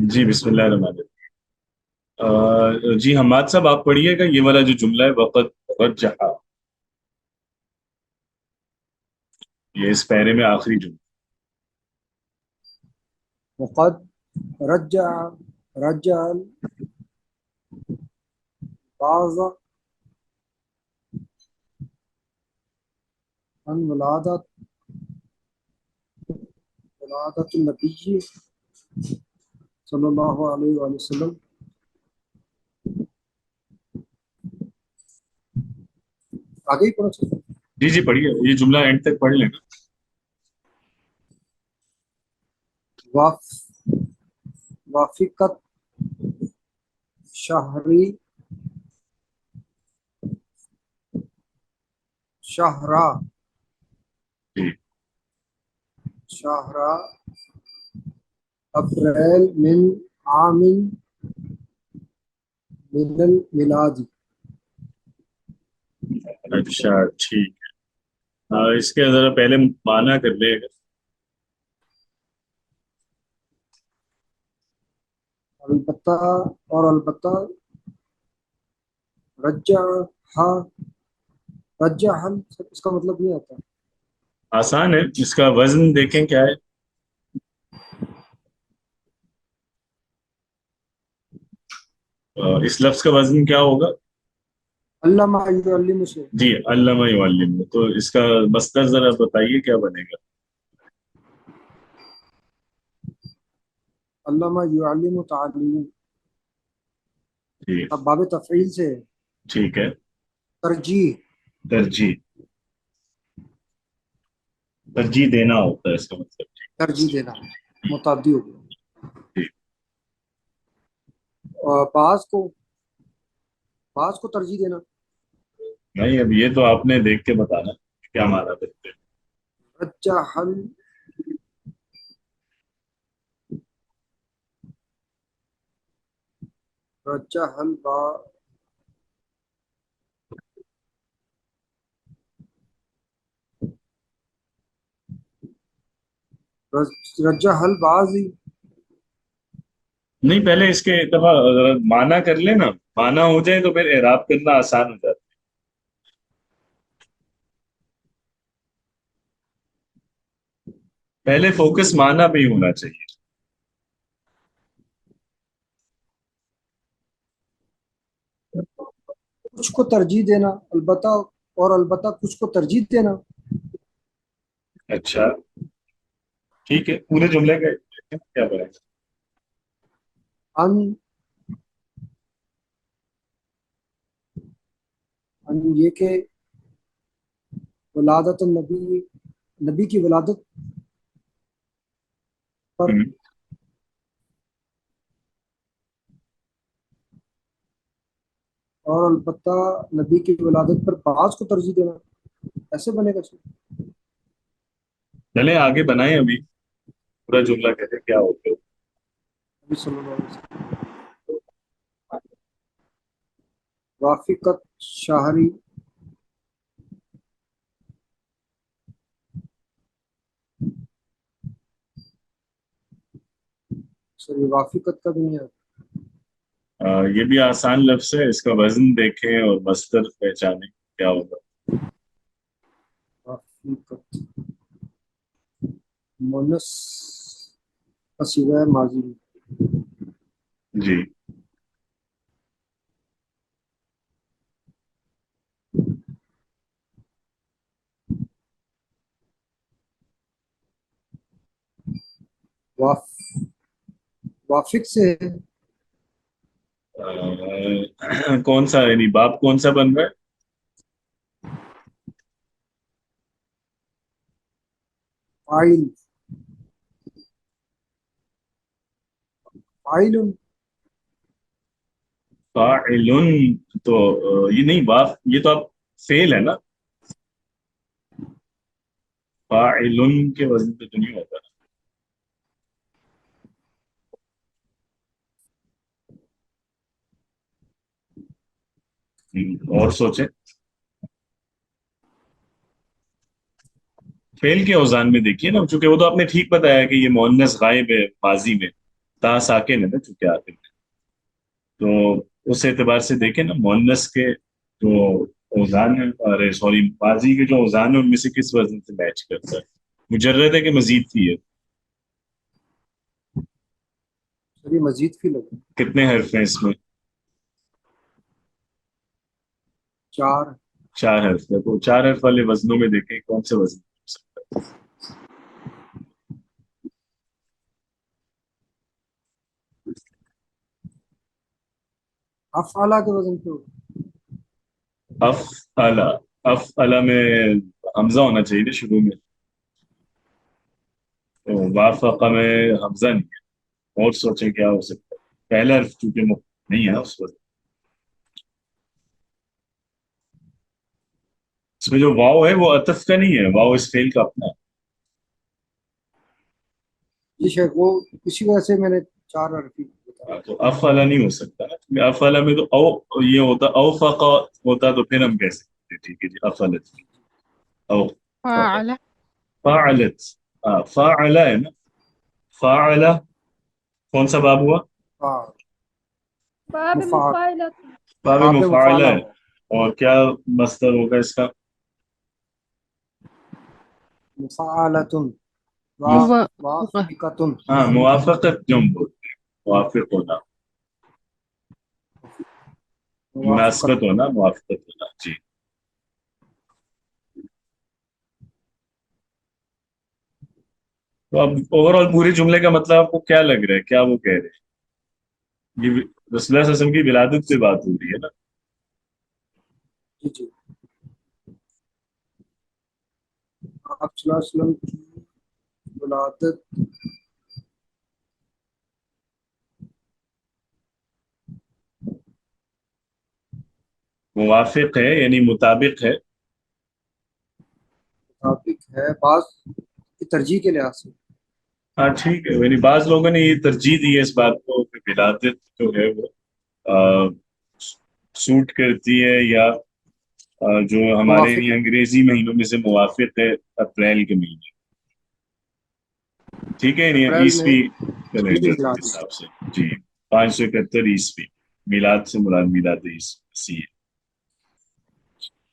جی بسم اللہ الرحمن الرحیم۔ جی حماد صاحب آپ پڑھیے گا یہ والا جو جملہ ہے، وقت رجحا، یہ اس پیرے میں آخری جملہ۔ وقد رجع رجع البعض عن ولادة النبي صلی اللہ علیہ وآلہ وسلم۔ آگے ہی پڑھا چاہیے۔ جی جی پڑھیے، یہ جملہ اینڈ تک پڑھ لیں گا۔ وف- وافقت شہری شہرا جی شہرا اپریل من عام من المیلاد۔ اچھا ٹھیک ہے۔ اس کے ذرا پہلے معنی کر لے گا۔ البتہ اور البتہ رجع ہا رجع حل اس کا مطلب یہ آتا ہے۔ آسان ہے، اس کا وزن دیکھیں کیا ہے۔ اس لفظ کا وزن کیا ہوگا؟ علامہ یعلم سے جی علامہ یعلم، تو اس کا مصدر ذرا بتائیے کیا بنے گا؟ علامہ یعلم تعلیم۔ جی اب باب تفعیل سے ٹھیک ہے۔ ترجیح ترجیح، ترجیح دینا ہوتا ہے اس کا مطلب۔ ترجیح دینا متعدی ہو گیا۔ جی اور بعض کو ترجیح دینا نہیں، اب یہ تو آپ نے دیکھ کے بتانا کیا مانا دیکھتے ہیں۔ رجع حل رجع حل با رجع حل بعض نہیں، پہلے اس کے دفعہ معنی کر لیں نا، معنی ہو جائے تو پھر اعراب کرنا آسان ہو جاتا ہے۔ پہلے فوکس معنی پہ ہی ہونا چاہیے۔ کچھ کو ترجیح دینا، البتہ اور البتہ کچھ کو ترجیح دینا۔ اچھا ٹھیک ہے، پورے جملے کا کیا بنے گا؟ ان ان یہ کہ ولادت النبی، نبی کی ولادت پر ہم، اور البتہ نبی کی ولادت پر بعض کو ترجیح دینا، ایسے بنے گا سر؟ چلیں آگے بنائیں، ابھی پورا جملہ کہتے ہیں کیا ہوگا۔ نبی صلی اللہ علیہ وسلم وافقت شہری سوری وافقت کا بھی نہیں ہے۔ یہ بھی آسان لفظ ہے، اس کا وزن دیکھیں اور مصدر پہچانیں کیا ہوگا۔ وافقت مونس کا صیغہ ہے ماضی میں۔ جی واف وافق سے کون سا یعنی باب کون سا بن رہا ہے؟ فاعل فاعل فاعل، تو یہ نہیں باف، یہ تو آپ فعل ہے نا، فاعل کے وزن پہ تو نہیں ہوتا۔ اور سوچیں، فعل کے اوزان میں دیکھیے نا، چونکہ وہ تو آپ نے ٹھیک بتایا کہ یہ مؤنث غائب ہے ماضی میں، تا ساکن ہے نا چونکہ آخر میں، تو اس اعتبار سے دیکھیں نا مؤنث کے جو اوزان ہیں، ارے سوری ماضی کے جو اوزان ہیں ان میں سے کس وزن سے میچ کرتا ہے؟ مجرد ہے کہ مزید تھی ہے؟ سر یہ مزید فی لگا. کتنے حرف ہیں اس میں؟ 4. 4 حرف ہے، تو 4 حرف والے وزنوں میں دیکھیں کون سے وزن ہو سکتا ہے؟ افعلا کے وزن پہ ہوگا. افعلا. افعلا میں حمزہ ہونا چاہیے نا شروع میں، تو وافقہ میں حمزہ نہیں ہے، اور سوچیں کیا ہو سکتا ہے. پہلا حرف چونکہ نہیں ہے اس وقت. اس میں جو واو ہے وہ عطف کا نہیں ہے، واو اس فعل کا اپنا ہے. جی شیخ وہ اسی وجہ سے میں نے 4 عرفی بتایا. تو افعلا نہیں ہو سکتا نا، کیونکہ افعلا میں تو او یہ ہوتا، اوفقا ہوتا تو پھر ہم کہہ سکتے ہیں ٹھیک ہے جی افعلت، او فقط. فعل. فعلت. فاعلہ ہے نا. فاعلہ کون سا باب ہوا؟ ہاں باب مفعل. مفاعلة. باب باب مفاعلہ مفعلہ ہے. ہوا. اور کیا مصدر ہوگا اس کا؟ مفعلتن. موافقة. وافقتن. ہاں موافقت جو ہم بولتے ہیں، موافق ہونا، مناسبت موافقتن. ہونا، موافقت ہونا جی. تو اب اوور آل پورے جملے کا مطلب آپ کو کیا لگ رہا ہے، کیا وہ کہہ رہے ہیں؟ یہ رسول اللہ صلی اللہ علیہ وسلم کی ولادت پہ بات ہو رہی ہے نا. جی جی آپ صلی اللہ علیہ وسلم کی ولادت. موافق ہے یعنی مطابق ہے. مطابق ہے بعض کی ترجیح کے لحاظ سے. ہاں ٹھیک ہے، یعنی بعض لوگوں نے یہ ترجیح دی ہے اس بات کو کہ ولادت جو ہے وہ سوٹ کرتی ہے، یا جو ہمارے موافق یعنی ہے. انگریزی مہینوں میں سے موافق ہے اپریل کے مہینے. ٹھیک ہے، یعنی اپریل میں عیسوی جنوری کیلنڈر کے میلاد. حساب سے جی. 571 عیسوی. میلاد سے مراد میلاد عیسی مسیح ہے.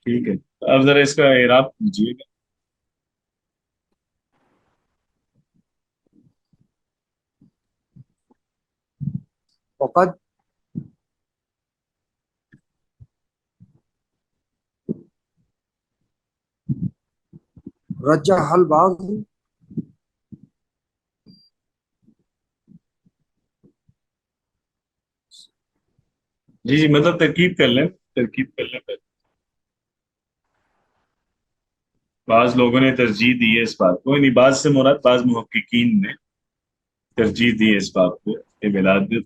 ٹھیک ہے، اب ذرا اس کا اعراب کیجیے گا. وقد رجح البعض. جی جی مطلب ترکیب کر لیں، ترکیب کر لیں پہلے. بعض لوگوں نے ترجیح دی ہے اس بات کو، یعنی بعض سے مراد بعض محققین نے ترجیح دی ہے اس بات کو کہ ولادت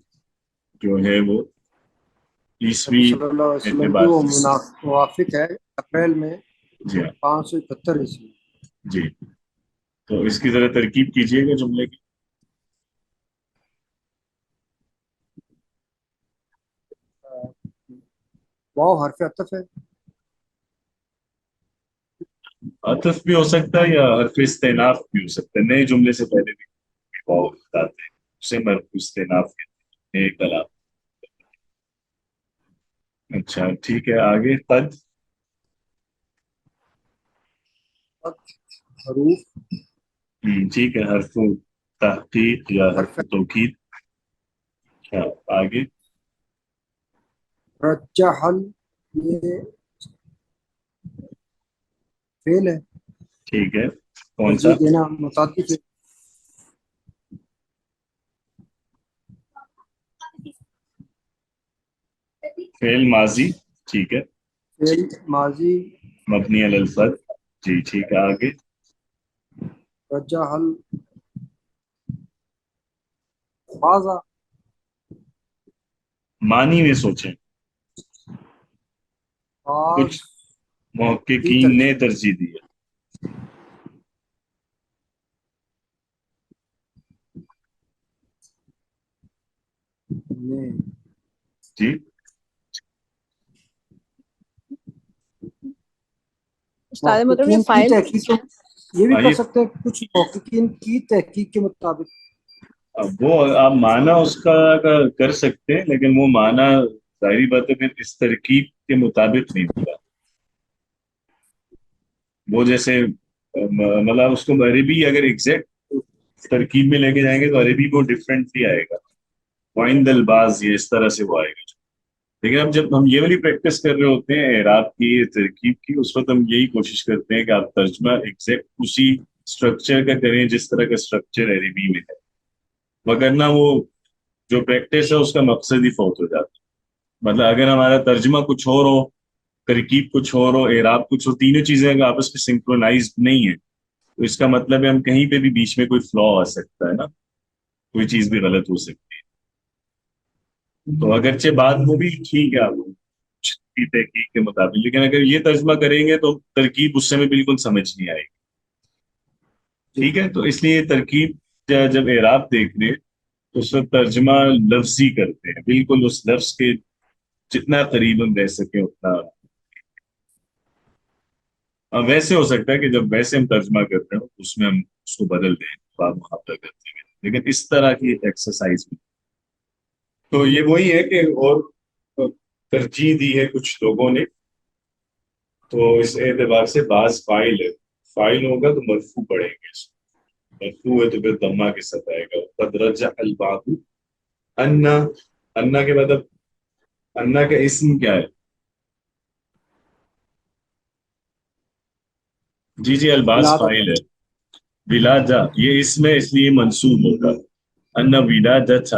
جو ہے وہ نبی عیسوی صلی اللہ علیہ وسلم کی اعتبار وہ سے. موافق ہے اپریل میں جی ہاں 571 عیسوی. جی. تو اس کی ذرا ترکیب کیجیے گا جملے کی. واو حرف عطف ہے. عطف بھی ہو سکتا ہے یا حرف استئناف بھی ہو سکتا ہے، نئے جملے سے پہلے بھی واو بتاتے ہیں، اسے حرف استئناف کہتے ہیں، نئے کلام. اچھا ٹھیک ہے، آگے قد. حروف ٹھیک ہے، حرف تحقیق یا حرف حرف توکید. اچھا آگے. رجح یہ فعل ہے. ٹھیک ہے، کون سا؟ ترجیح دینا متعدی فعل. فعل ماضی. ٹھیک ہے، فعل ماضی. مبنی علی الفتح. جی ٹھیک ہے، آگے. رجح البعض. معنی میں سوچیں، بعض کچھ کی محققین نے ترجیح. ترجیح دی ہے. نے جی استاد محترم یہ محققین کی فائل. تحقیق یہ بھی کر آئیے. سکتے ہیں کچھ محققین کی تحقیق کے مطابق. اب وہ آپ معنی اس کا کر سکتے ہیں، لیکن وہ معنی ظاہری بات ہے پھر اس ترکیب کے مطابق نہیں ہوگا. وہ جیسے مطلب اس کو عربی اگر ایگزیکٹ ترکیب میں لے کے جائیں گے تو عربی وہ ڈفرینٹلی آئے گا. وائند الباز یہ اس طرح سے وہ آئے گا. لیکن اب جب ہم یہ والی پریکٹس کر رہے ہوتے ہیں اعراب کی ترکیب کی، اس وقت ہم یہی کوشش کرتے ہیں کہ آپ ترجمہ ایگزیکٹ اسی اسٹرکچر کا کریں جس طرح کا اسٹرکچر عربی میں ہے، وگرنہ وہ جو پریکٹس ہے اس کا مقصد ہی فوت ہو جاتا ہے. مطلب اگر ہمارا ترجمہ کچھ اور ہو، ترکیب کچھ اور ہو، اعراب کچھ ہو، تینوں چیزیں اگر آپس میں سنکرونائزڈ نہیں ہے تو اس کا مطلب ہے ہم کہیں پہ بھی بیچ میں کوئی فلا آ سکتا ہے نا، کوئی چیز بھی غلط ہو سکتی ہے. تو اگرچہ بات وہ بھی ٹھیک ہے آپ کی تحقیق کے مطابق، لیکن اگر یہ ترجمہ کریں گے تو ترکیب اس سے میں بالکل سمجھ نہیں آئے گی. جی ٹھیک ہے، تو اس لیے ترکیب جب اعراب دیکھ رہے تو اس وقت ترجمہ لفظی کرتے ہیں، بالکل اس لفظ کے جتنا قریب ہم رہ سکیں اتنا. اب ویسے ہو سکتا ہے کہ جب ویسے ہم ترجمہ کرتے ہیں اس میں ہم اس کو بدل دیں باب محاورہ کرتے ہوئے، لیکن اس طرح کی ایکسرسائز میں تو یہ وہی ہے کہ اور ترجیح دی ہے کچھ لوگوں نے. تو اس اعتبار سے بعض فائل ہے، فائل ہوگا تو مرفوع پڑھیں گے، مرفوع ہے تو پھر دمہ کے ساتھ آئے گا. قد رجع الباب انا، انا کے مطلب انا کا اسم کیا ہے؟ جی جی الباس ولادت. فائل ہے. ولادا یہ اسم ہے اس لیے منصوب ہوگا. ان ولادت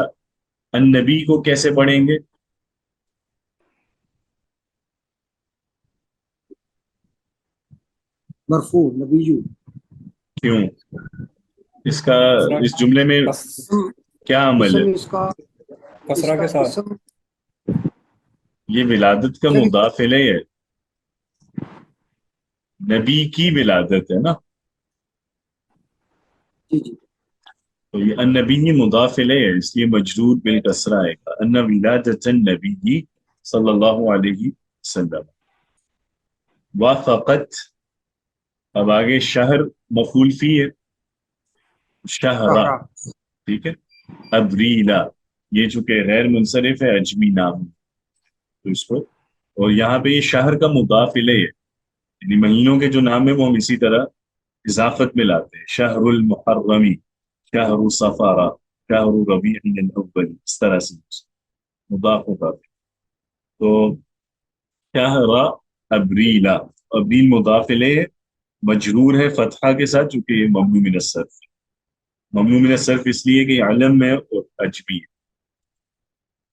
النبی کو کیسے پڑھیں گے؟ مرفوع نبیو. کیوں؟ اس کا کسرا اس جملے میں اسم کیا عمل ہے؟ اسم اس کا کسرا کے ساتھ اسم یہ ولادت کا چلیے. مضاف الیہ ہے، نبی کی ولادت ہے نا. جی جی تو یہ النبی مضاف الیہ ہے اس لیے مجرور بالکسرہ آئے گا. ان ولادت النبی صلی اللہ علیہ وسلم. وافقت، اب آگے شہر مفعول فی ہے، شہرا، شہرا. ٹھیک ہے. ابریلا یہ چونکہ غیر منصرف ہے اجمی نام تو اس کو، اور یہاں پہ یہ شہر کا مضاف الیہ ہے، یعنی مہینوں کے جو نام ہے وہ ہم اسی طرح اضافت میں لاتے ہیں. شہر المحرمی، شہر صفارہ، شہر ربیع الاول، اس طرح سے مضاف ہوتا ہے. تو شہر ابریلا، ابریل مضاف الیہ مجرور ہے فتحہ کے ساتھ چونکہ یہ ممنوع من الصرف، ممنوع من الصرف اس لیے کہ یہ علم میں اور اجمی ہے.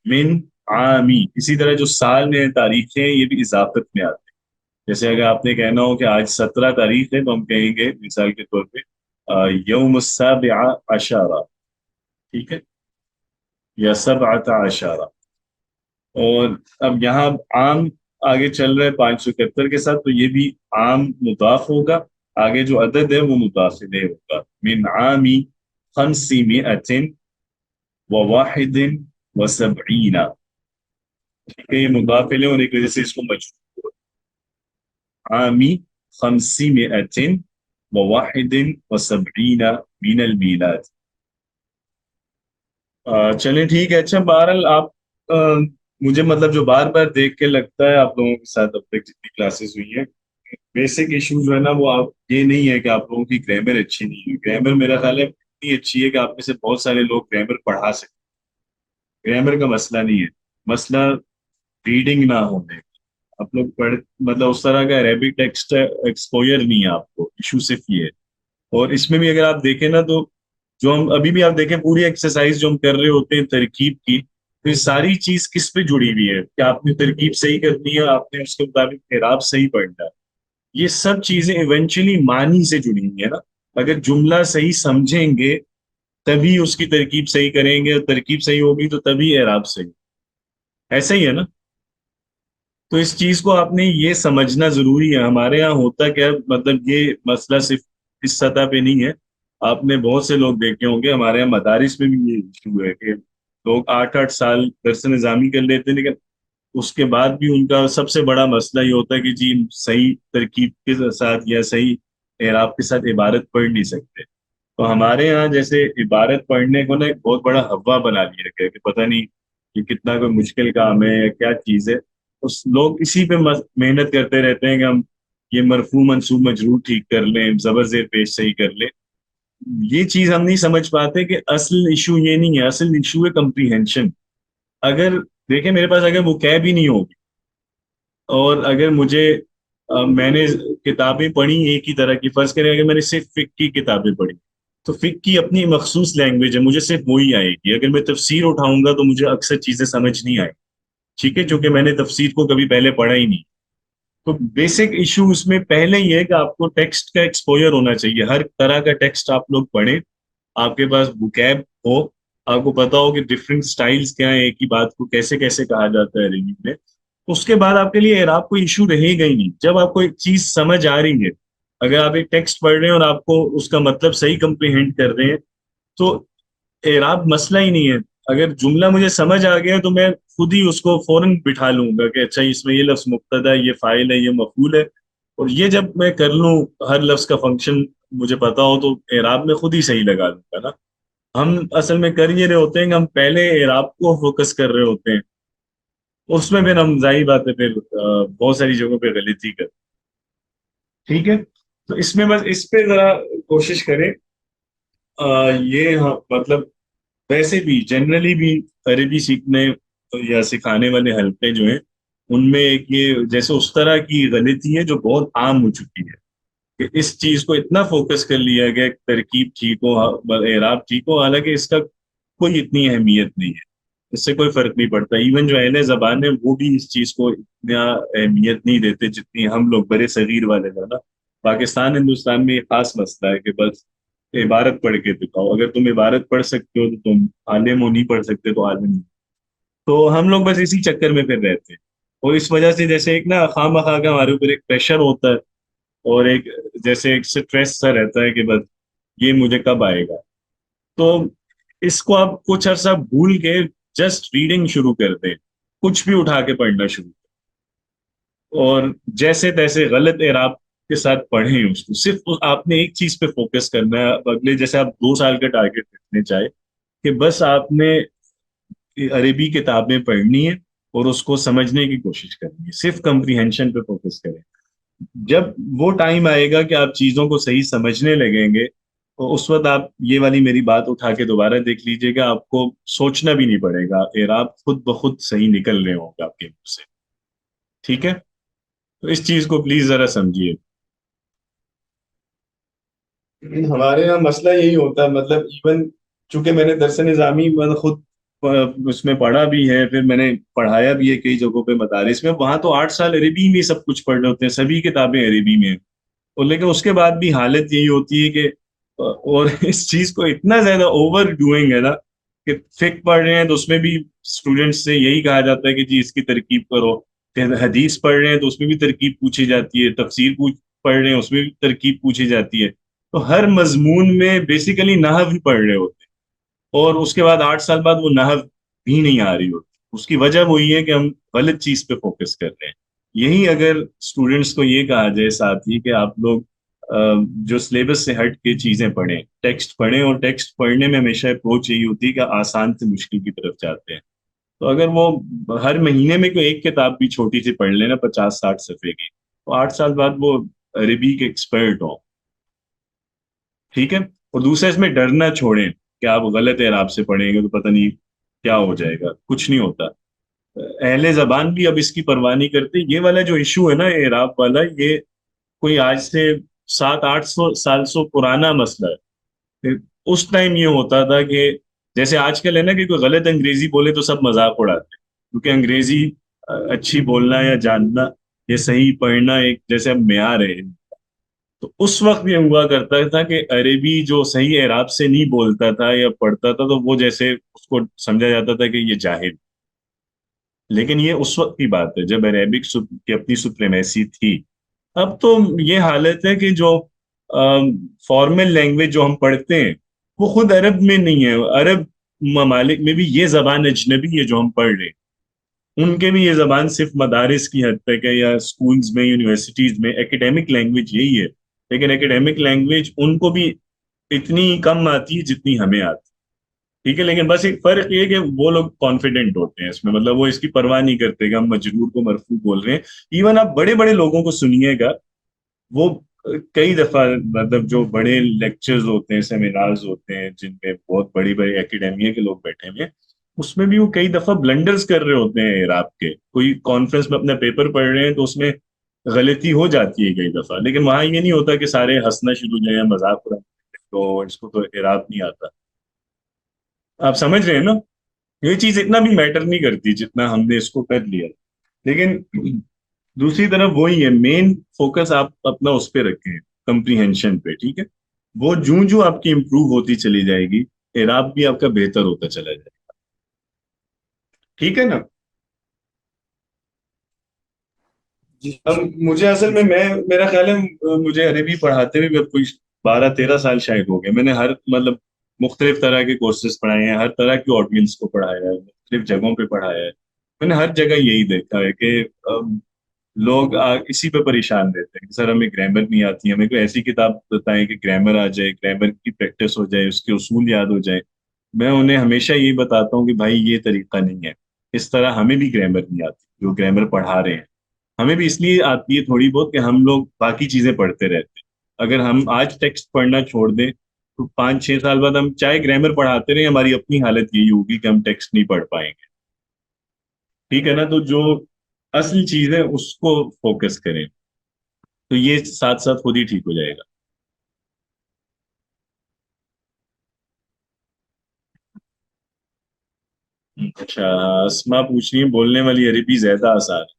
من عامی، اسی طرح جو سال میں تاریخیں ہیں یہ بھی اضافت میں آتے ہیں. جیسے اگر آپ نے کہنا ہو کہ آج 17 تاریخ ہے تو ہم کہیں گے مثال کے طور پہ یوم السابع عشرہ، ٹھیک ہے، یا 17 عشرہ. اور اب یہاں عام آگے چل رہا ہے 571 کے ساتھ، تو یہ بھی عام مضاف ہوگا، آگے جو عدد ہے وہ مضاف الیہ ہوگا. من عامی 500 وواحد وسبعین، ٹھیک ہے، یہ مضاف الیہ ہونے کی وجہ سے اس کو مجرور عامی 500 وواحد وسبعین من المیلاد. چلیں ٹھیک ہے. اچھا بہرحال آپ مجھے مطلب جو بار بار دیکھ کے لگتا ہے آپ لوگوں کے ساتھ اب تک جتنی کلاسز ہوئی ہیں، بیسک ایشو جو ہے نا وہ آپ یہ نہیں ہے کہ آپ لوگوں کی گرامر اچھی نہیں ہے. گرامر میرا خیال ہے اتنی اچھی ہے کہ آپ میں سے بہت سارے لوگ گرامر پڑھا سکتے ہیں. گرامر کا مسئلہ نہیں ہے، مسئلہ ریڈنگ نہ ہونے. آپ لوگ پڑھ مطلب اس طرح کا عربی ٹیکسٹ ایکسپوئر نہیں ہے آپ کو، ایشو صرف یہ ہے. اور اس میں بھی اگر آپ دیکھیں نا تو جو ہم ابھی بھی آپ دیکھیں پوری ایکسرسائز جو ہم کر رہے ہوتے ہیں ترکیب کی، تو یہ ساری چیز کس پہ جڑی ہوئی ہے کہ آپ نے ترکیب صحیح کرنی ہے، آپ نے اس کے مطابق اعراب صحیح پڑھنا ہے. یہ سب چیزیں ایونچولی معنی سے جڑی ہوئی ہیں نا. اگر جملہ صحیح سمجھیں گے تبھی اس کی ترکیب صحیح کریں گے، اور ترکیب صحیح ہوگی تو تبھی اعراب صحیح. ایسا ہی ہے نا. تو اس چیز کو آپ نے یہ سمجھنا ضروری ہے. ہمارے یہاں ہوتا کیا مطلب یہ مسئلہ صرف اس سطح پہ نہیں ہے، آپ نے بہت سے لوگ دیکھے ہوں گے ہمارے یہاں مدارس میں بھی یہ ایشو ہے کہ لوگ 8 8 سال درس نظامی کر لیتے ہیں، لیکن اس کے بعد بھی ان کا سب سے بڑا مسئلہ یہ ہوتا ہے کہ جی صحیح ترکیب کے ساتھ یا صحیح اعراب کے ساتھ عبارت پڑھ نہیں سکتے. تو ہمارے یہاں جیسے عبارت پڑھنے کو نا ایک بہت بڑا ہوا بنا لیا گیا کہ پتہ نہیں کہ کتنا کوئی مشکل کام ہے یا کیا چیز ہے. اس لوگ اسی پہ محنت کرتے رہتے ہیں کہ ہم یہ مرفوع منصوب مجرور ٹھیک کر لیں، زبر زیر پیش صحیح کر لیں. یہ چیز ہم نہیں سمجھ پاتے کہ اصل ایشو یہ نہیں ہے، اصل ایشو ہے کمپریہنشن. اگر دیکھیں میرے پاس اگر وہ کیب ہی نہیں ہوگی اور اگر مجھے میں نے کتابیں پڑھی ایک ہی طرح کی، فرض کریں اگر میں نے صرف فقہ کی کتابیں پڑھی تو فقہ کی اپنی مخصوص لینگویج ہے، مجھے صرف وہی آئے گی. اگر میں تفسیر اٹھاؤں گا تو مجھے اکثر چیزیں سمجھ نہیں آئیں. ٹھیک ہے، چونکہ میں نے تفسیر کو کبھی پہلے پڑھا ہی نہیں. تو بیسک ایشو اس میں پہلے یہ ہے کہ آپ کو ٹیکسٹ کا ایکسپوئر ہونا چاہیے، ہر طرح کا ٹیکسٹ آپ لوگ پڑھیں، آپ کے پاس وکیب ہو، آپ کو پتا ہو کہ ڈفرینٹ سٹائلز کیا ہیں، ایک ہی بات کو کیسے کیسے کہا جاتا ہے عربی میں. اس کے بعد آپ کے لیے اعراب کوئی ایشو رہے گا ہی نہیں. جب آپ کو ایک چیز سمجھ آ رہی ہے، اگر آپ ایک ٹیکسٹ پڑھ رہے ہیں اور آپ کو اس کا مطلب صحیح کمپریہینڈ کر رہے ہیں تو اعراب مسئلہ ہی نہیں ہے. اگر جملہ مجھے سمجھ آ گیا تو میں خود ہی اس کو فوراً بٹھا لوں گا کہ اچھا اس میں یہ لفظ مبتدا ہے، یہ فاعل ہے، یہ مفعول ہے. اور یہ جب میں کر لوں، ہر لفظ کا فنکشن مجھے پتا ہو، تو اعراب میں خود ہی صحیح لگا لوں گا نا. ہم اصل میں کر یہ رہے ہوتے ہیں کہ ہم پہلے اعراب کو فوکس کر رہے ہوتے ہیں، اس میں پھر ہم ظاہر بات ہے پھر بہت ساری جگہوں پہ غلطی کرتے. ٹھیک ہے، تو اس میں بس اس پہ ذرا کوشش کریں. یہ ہاں مطلب ویسے بھی جنرلی بھی عربی سیکھنے یا سکھانے والے حلقے جو ہیں ان میں ایک یہ جیسے اس طرح کی غلطی ہے جو بہت عام ہو چکی ہے کہ اس چیز کو اتنا فوکس کر لیا گیا کہ ترکیب ٹھیک ہو، اعراب ٹھیک ہو، حالانکہ اس کا کوئی اتنی اہمیت نہیں ہے، اس سے کوئی فرق نہیں پڑتا. ایون جو اہل زبان ہے وہ بھی اس چیز کو اتنا اہمیت نہیں دیتے جتنی ہم لوگ برے صغیر والے ہیں نا. پاکستان ہندوستان میں یہ خاص مسئلہ ہے کہ بس عبارت پڑھ کے دکھاؤ، اگر تم عبارت پڑھ سکتے ہو تو تم عالم ہو، نہیں پڑھ سکتے تو عالم نہیں. تو ہم لوگ بس اسی چکر میں پھر رہتے ہیں. اور اس وجہ سے جیسے ایک نا خواہ مخواہ کا ہمارے اوپر ایک پریشر ہوتا ہے اور ایک جیسے ایک سٹریس سا رہتا ہے کہ بس یہ مجھے کب آئے گا. تو اس کو آپ کچھ عرصہ بھول کے جسٹ ریڈنگ شروع کر دیں، کچھ بھی اٹھا کے پڑھنا شروع کریں اور جیسے تیسے غلط اعراب کے ساتھ پڑھیں. اس کو صرف آپ نے ایک چیز پہ فوکس کرنا ہے. اگلے جیسے آپ 2 سال کا ٹارگیٹ رکھنے چاہے کہ بس آپ نے عربی کتابیں پڑھنی ہے اور اس کو سمجھنے کی کوشش کرنی ہے، صرف کمپریہنشن پہ فوکس کریں. جب وہ ٹائم آئے گا کہ آپ چیزوں کو صحیح سمجھنے لگیں گے تو اس وقت آپ یہ والی میری بات اٹھا کے دوبارہ دیکھ لیجئے گا، آپ کو سوچنا بھی نہیں پڑے گا، اعراب خود بخود صحیح نکل رہے ہوں گے آپ کے منہ سے. ٹھیک ہے، تو اس چیز کو پلیز ذرا سمجھیے. ہمارے یہاں مسئلہ یہی ہوتا ہے، مطلب ایون چونکہ میں نے درس نظامی میں خود اس میں پڑھا بھی ہے، پھر میں نے پڑھایا بھی ہے کئی جگہوں پہ مدارس میں، وہاں تو 8 سال عربی میں سب کچھ پڑھ رہے ہوتے ہیں، سبھی کتابیں عربی میں ہیں. اور لیکن اس کے بعد بھی حالت یہی ہوتی ہے کہ اور اس چیز کو اتنا زیادہ اوور ڈوئنگ ہے نا کہ فقہ پڑھ رہے ہیں تو اس میں بھی اسٹوڈنٹس سے یہی کہا جاتا ہے کہ جی اس کی ترکیب کرو. حدیث پڑھ رہے ہیں تو اس میں بھی ترکیب پوچھی جاتی ہے، تفسیر پڑھ رہے ہیں اس میں بھی ترکیب پوچھی جاتی ہے. تو ہر مضمون میں بیسیکلی نحو ہی پڑھ رہے ہوتے ہیں اور اس کے بعد 8 سال بعد وہ نحو بھی نہیں آ رہی ہوتی. اس کی وجہ وہی ہے کہ ہم غلط چیز پہ فوکس کر رہے ہیں. یہی اگر اسٹوڈنٹس کو یہ کہا جائے ساتھ ہی کہ آپ لوگ جو سلیبس سے ہٹ کے چیزیں پڑھیں، ٹیکسٹ پڑھیں، اور ٹیکسٹ پڑھنے میں ہمیشہ اپروچ یہی ہوتی ہے کہ آسان سے مشکل کی طرف جاتے ہیں. تو اگر وہ ہر مہینے میں کوئی ایک کتاب بھی چھوٹی سی پڑھ لینا 50-60 صفحے کی، تو 8 سال بعد وہ عربی کے ایکسپرٹ ہوں. ٹھیک ہے، اور دوسرا اس میں ڈرنا چھوڑیں کہ آپ غلط اعراب سے پڑھیں گے تو پتہ نہیں کیا ہو جائے گا. کچھ نہیں ہوتا. اہل زبان بھی اب اس کی پرواہ نہیں کرتے. یہ والا جو ایشو ہے نا اعراب والا، یہ کوئی آج سے 700-800 سال پرانا مسئلہ ہے. اس ٹائم یہ ہوتا تھا کہ جیسے آج کل ہے نا کہ کوئی غلط انگریزی بولے تو سب مذاق اڑاتے ہیں، کیونکہ انگریزی اچھی بولنا یا جاننا یا صحیح پڑھنا ایک جیسے اب معیار ہے. تو اس وقت یہ ہوا کرتا تھا کہ عربی جو صحیح اعراب سے نہیں بولتا تھا یا پڑھتا تھا تو وہ جیسے اس کو سمجھا جاتا تھا کہ یہ جاہل. لیکن یہ اس وقت کی بات ہے جب عربک کی اپنی سپریمیسی تھی. اب تو یہ حالت ہے کہ جو فارمل لینگویج جو ہم پڑھتے ہیں وہ خود عرب میں نہیں ہے. عرب ممالک میں بھی یہ زبان اجنبی ہے جو ہم پڑھ رہے ہیں، ان کے بھی یہ زبان صرف مدارس کی حد تک ہے یا اسکولز میں یونیورسٹیز میں ایکیڈیمک لینگویج یہی ہے. لیکن ایکیڈیمک لینگویج ان کو بھی اتنی کم آتی ہے جتنی ہمیں آتی. ٹھیک ہے، لیکن بس ایک فرق یہ ہے کہ وہ لوگ کانفیڈنٹ ہوتے ہیں اس میں، مطلب وہ اس کی پرواہ نہیں کرتے کہ ہم مجرور کو مرفوع بول رہے ہیں. ایون آپ بڑے بڑے لوگوں کو سنیے گا، وہ کئی دفعہ مطلب جو بڑے لیکچرز ہوتے ہیں، سیمینارز ہوتے ہیں جن میں بہت بڑی بڑی اکیڈیمیا کے لوگ بیٹھے ہوئے ہیں، اس میں بھی وہ کئی دفعہ بلنڈرز کر رہے ہوتے ہیں اعراب کے. کوئی کانفرنس میں اپنا پیپر پڑھ رہے ہیں تو اس میں غلطی ہو جاتی ہے کئی دفعہ، لیکن وہاں یہ نہیں ہوتا کہ سارے ہنسنا شروع ہو جائیں یا مذاق اڑانے لگیں، تو اس کو تو اعراب نہیں آتا. آپ سمجھ رہے ہیں نا؟ یہ چیز اتنا بھی میٹر نہیں کرتی جتنا ہم نے اس کو کر لیا. لیکن دوسری طرف وہی ہے، مین فوکس آپ اپنا اس پہ رکھیں، کمپریہنشن پہ. ٹھیک ہے، وہ جوں جوں آپ کی امپروو ہوتی چلی جائے گی، اعراب بھی آپ کا بہتر ہوتا چلا جائے گا. ٹھیک ہے نا؟ جی اب جی مجھے اصل میں میرا خیال ہے مجھے عربی پڑھاتے ہوئے اب کوئی 12-13 سال شاید ہو گئے. میں نے ہر مطلب مختلف طرح کے کورسز پڑھائے ہیں، ہر طرح کی آڈینس کو پڑھایا ہے، مختلف جگہوں پہ پڑھایا ہے. میں نے ہر جگہ یہی دیکھا ہے کہ لوگ اسی پہ پریشان رہتے ہیں کہ سر ہمیں گرامر نہیں آتی، ہمیں کوئی ایسی کتاب بتائیں کہ گرامر آ جائے، گرامر کی پریکٹس ہو جائے، اس کے اصول یاد ہو جائے. میں انہیں ہمیشہ یہی بتاتا ہوں کہ بھائی یہ طریقہ نہیں ہے، اس طرح ہمیں بھی گرامر نہیں آتی جو گرامر پڑھا رہے ہیں. ہمیں بھی اس لیے آتی ہے تھوڑی بہت کہ ہم لوگ باقی چیزیں پڑھتے رہتے ہیں. اگر ہم آج ٹیکسٹ پڑھنا چھوڑ دیں تو 5-6 سال بعد ہم چاہے گرامر پڑھاتے رہیں، ہماری اپنی حالت یہی ہوگی کہ ہم ٹیکسٹ نہیں پڑھ پائیں گے. ٹھیک ہے نا؟ تو جو اصل چیز ہے اس کو فوکس کریں، تو یہ ساتھ ساتھ خود ہی ٹھیک ہو جائے گا. اچھا، اسما پوچھ رہی ہے بولنے والی عربی زیادہ آسان ہے.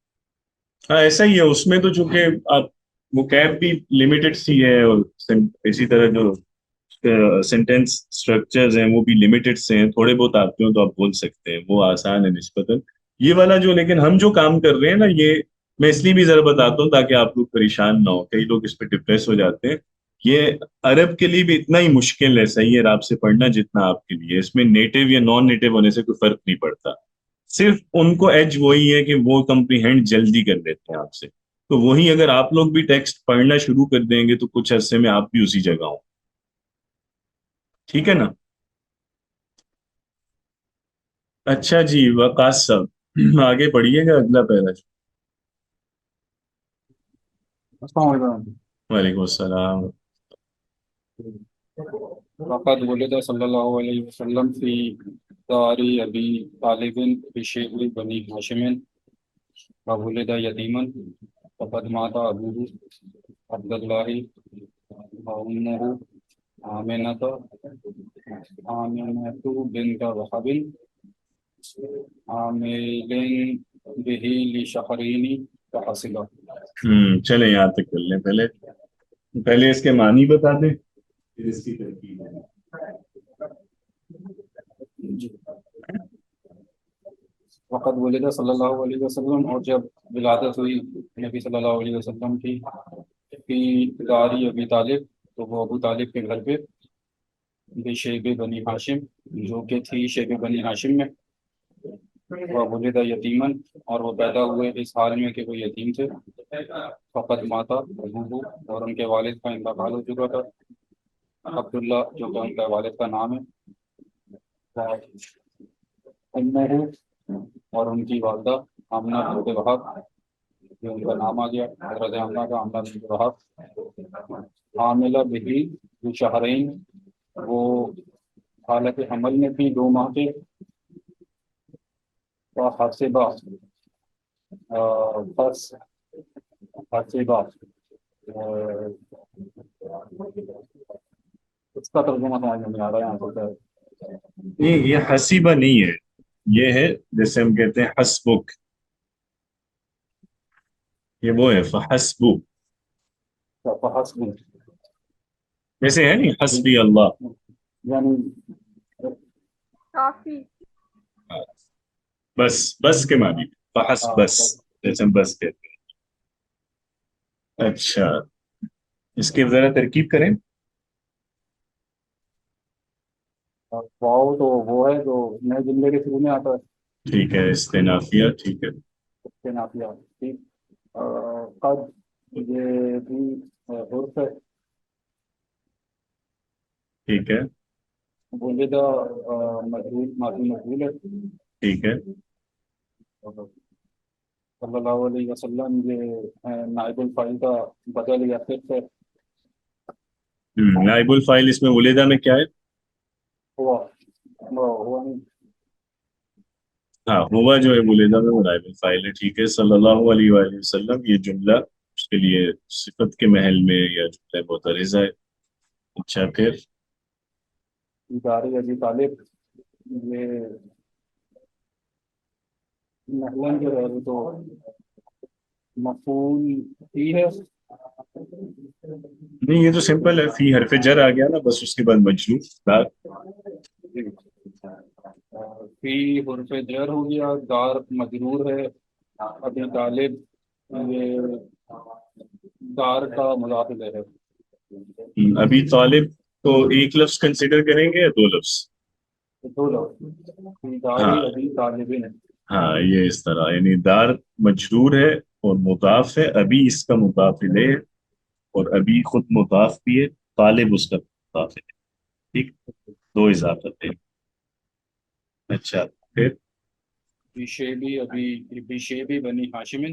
ہاں ایسا ہی ہے، اس میں تو چونکہ آپ وہ کیپ بھی لمیٹڈ سی ہے، اور اسی طرح جو سینٹینس اسٹرکچرز ہیں وہ بھی لمیٹڈ سے ہیں. تھوڑے بہت آتے ہوں تو آپ بول سکتے ہیں، وہ آسان ہے نسبتاً. یہ والا جو لیکن ہم جو کام کر رہے ہیں نا، یہ میں اس لیے بھی ذرا بتاتا ہوں تاکہ آپ لوگ پریشان نہ ہو. کئی لوگ اس پہ ڈپریس ہو جاتے ہیں. یہ عرب کے لیے بھی اتنا ہی مشکل ہے صحیح ہے عرب سے پڑھنا جتنا آپ کے لیے. اس میں نیٹو یا نان نیٹو ہونے سے کوئی فرق نہیں پڑتا. صرف ان کو ایج وہی ہے کہ وہ کمپریہینڈ جلدی کر لیتے ہیں آپ سے. تو وہی اگر آپ لوگ بھی ٹیکسٹ پڑھنا شروع کر دیں گے تو کچھ عرصے میں آپ بھی اسی جگہ ہوں. ٹھیک ہے نا؟ اچھا جی، وقاص صاحب آگے پڑھیے گا اگلا پیرا. السلام علیکم. وعلیکم السلام. وقد ولد صلی اللہ علیہ وسلم فی دار ابی طالب بشیخ بنی ہاشم وولد یتیما وقد مات ابوہ عبد اللہ وامہ آمنۃ بنت وہب عامل بہ لشہرین فحسب. چلیں یہاں تک کر لیں. پہلے اس کے معنی بتا دیں پھر اس کی ترکیب. وقت ولد صلی اللہ علیہ وسلم، اور جب ولادت ہوئی نبی صلی اللہ علیہ وسلم کی فی داری ابی طالب، تو وہ ابو طالب کے گھر پہ، بے شیب بنی ہاشم، جو کہ تھی شیب بنی ہاشم میں. وہ ولد یتیمن، اور وہ پیدا ہوئے اس حال میں کہ وہ یتیم تھے. فقط ماتا ابوہ، اور ان کے والد کا انتقال ہو چکا تھا. عبداللہ، جو کہ ان کے والد کا نام ہے. امہ، اور ان کی والدہ آمنہ بنت وہب، جو ان کا نام آ گیا حضرت آمنہ کا، آمنہ بنت وہب. حاملہ بہی شہرین، وہ حالت حمل میں تھی 2 ماہ کے. حسبہ، بس حسبہ، اس کا ترجمہ سمجھ میں نہیں آ رہا ہے یہاں پر. نہیں، یہ حسیبہ نہیں ہے، یہ ہے جیسے ہم کہتے ہیں حسبک. یہ وہ ہے فحسبو، فحسب، جیسے ہے نہیں حسبی اللہ. یعنی کافی. بس، بس کے معنی فحسب، بس جیسے ہم بس کہتے ہیں. اچھا، اس کی ذرا ترکیب کریں. واؤ تو وہ ہے جو نئے جملے کے شروع میں آتا ہے. ٹھیک ہے، استنافیہ. ٹھیک ہے. اس کے نافیہ، ٹھیک. قد، یہ بھی عرف ہے. ٹھیک ہے ولیدہ مجهول معلوم مجهول ہے. ٹھیک ہے صلی اللہ علیہ وسلم یہ نائب الفاعل کا بدل یا صرف ہے. نائب الفاعل اس میں ولیدہ میں کیا ہے؟ ہوا ہوا نہیں. ہاں ہوا جو ہے ولیدہ میں وہ نائب الفاعل ہے. ٹھیک ہے صلی اللہ علیہ وآلہ وسلم یہ جملہ اس کے لیے صفت کے محل میں یا جملہ معترض ہے. اچھا پھر داری ابی طالب یہ محلن جو ہے وہ تو مفعول ہی ہے. نہیں یہ تو سمپل ہے، فی حرف جر آ گیا نا بس، اس کے بعد مجرور دار. فی حرف جر ہو گیا، دار مجرور ہے. ابی طالب یہ دار کا مضاف الیہ ہے. ابھی طالب تو ایک لفظ کنسیڈر کریں گے یا دو لفظ؟ دو لفظ فی داری ہاں ابی طالبین ہے. ہاں یہ اس طرح، یعنی دار مجرور ہے اور مضاف ہے، ابھی اس کا مضاف الیہ ہے اور ابھی خود مضاف بھی ہے، طالب اس کا مضاف ہے. ٹھیک، دو اضافت ہے. اچھا پھر فی شیبی ابھی فی شیبی بنی ہاشمن،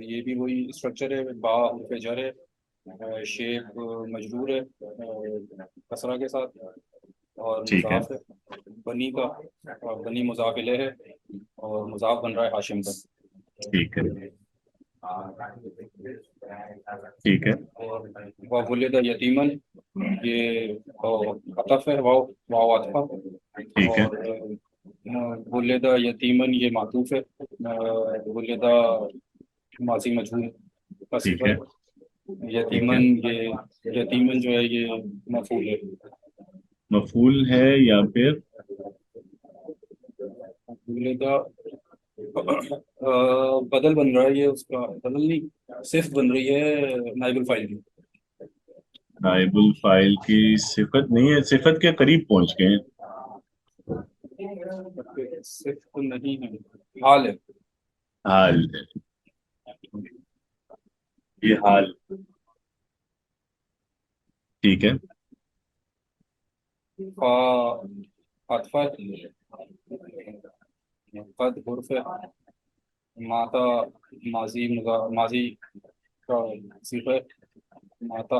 یہ بھی وہی اسٹرکچر ہے. با حرف جر ہے، شیب مجرور ہے کسرہ کے ساتھ اور ٹھیک ہے مضاف ہے بنی کا. اور بنی مضاف الیہ ہے اور مضاف بن رہا ہے ہاشم کا. ٹھیک ہے ٹھیک ہے اور وولد یتیمن یہ عطف ہے، واو واو عطفہ. ٹھیک ہے اور ولدہ یتیمن یہ معطوف ہے. ولدہ ماضی مجہول کا ٹھیک ہے صفت. ٹھیک ہے یتیمن یہ یتیمن جو ہے یہ مفعول ہے. مفعول ہے یا پھر ولدہ بدل بن رہا ہے، یہ اس کا بدل نہیں صرف بن رہی ہے نائب الفاعل کی. نائب الفاعل کی صفت نہیں ہے، صفت کے قریب پہنچ گئے ہیں. صرف نہیں ہے، حال ہے. حال ہے، یہ حال. ٹھیک ہے فا عطفہ قد حرف ہے. ماتا ماضی کا صیغہ ہے. ماتا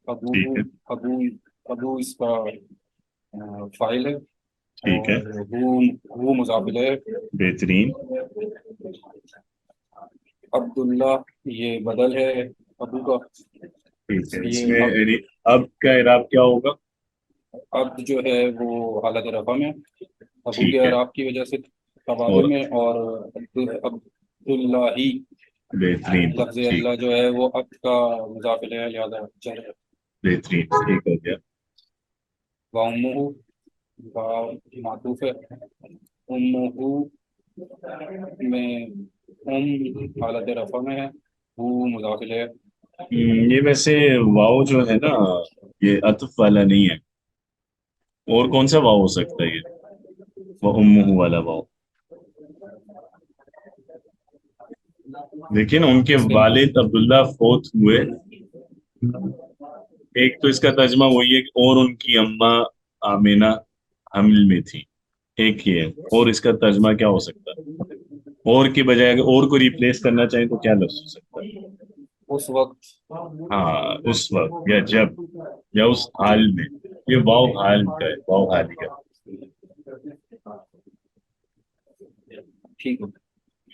ابو ٹھیک ہے ابو ابو اس کا فاعل ہے. ٹھیک ہے اور وہ مضاف الیہ ہے. بہترین. عبداللہ یہ بدل ہے ابو کا. ٹھیک ہے، اس یہ میں اب کا اعراب کیا ہوگا؟ اب جو ہے وہ حالت رفع میں، ابو کے ٹھیک ہے اعراب کی وجہ سے اور تبادل میں. اور عبداللہ ہی بہترین. لفظ ٹھیک، اللہ جو ہے وہ اب کا مضاف الیہ لہذا چل ہے. بہترین ٹھیک ہو گیا. وَأُمُّهُ معطوف ہے. امہ میں حالت رفع میں ہے، وہ مضاف الیہ ہے. یہ ویسے واؤ جو ہے نا یہ عطف والا نہیں ہے، اور کون سا واؤ ہو سکتا ہے یہ؟ وہ امہ والا واؤ. دیکھیں نا ان کے اس کے والد عبداللہ فوت ہوئے، ایک تو اس کا ترجمہ وہی ہے کہ اور ان کی اماں آمینہ حمل میں تھی، ایک یہ ہے. اور اس کا ترجمہ کیا ہو سکتا ہے؟ اور کے بجائے اگر اور کو ریپلیس کرنا چاہیں تو کیا لفظ ہو سکتا ہے؟ اس وقت ہاں اس وقت یا جب یا اس حال میں. یہ واؤ حال کا ہے، واؤ حالیہ. ٹھیک ہے.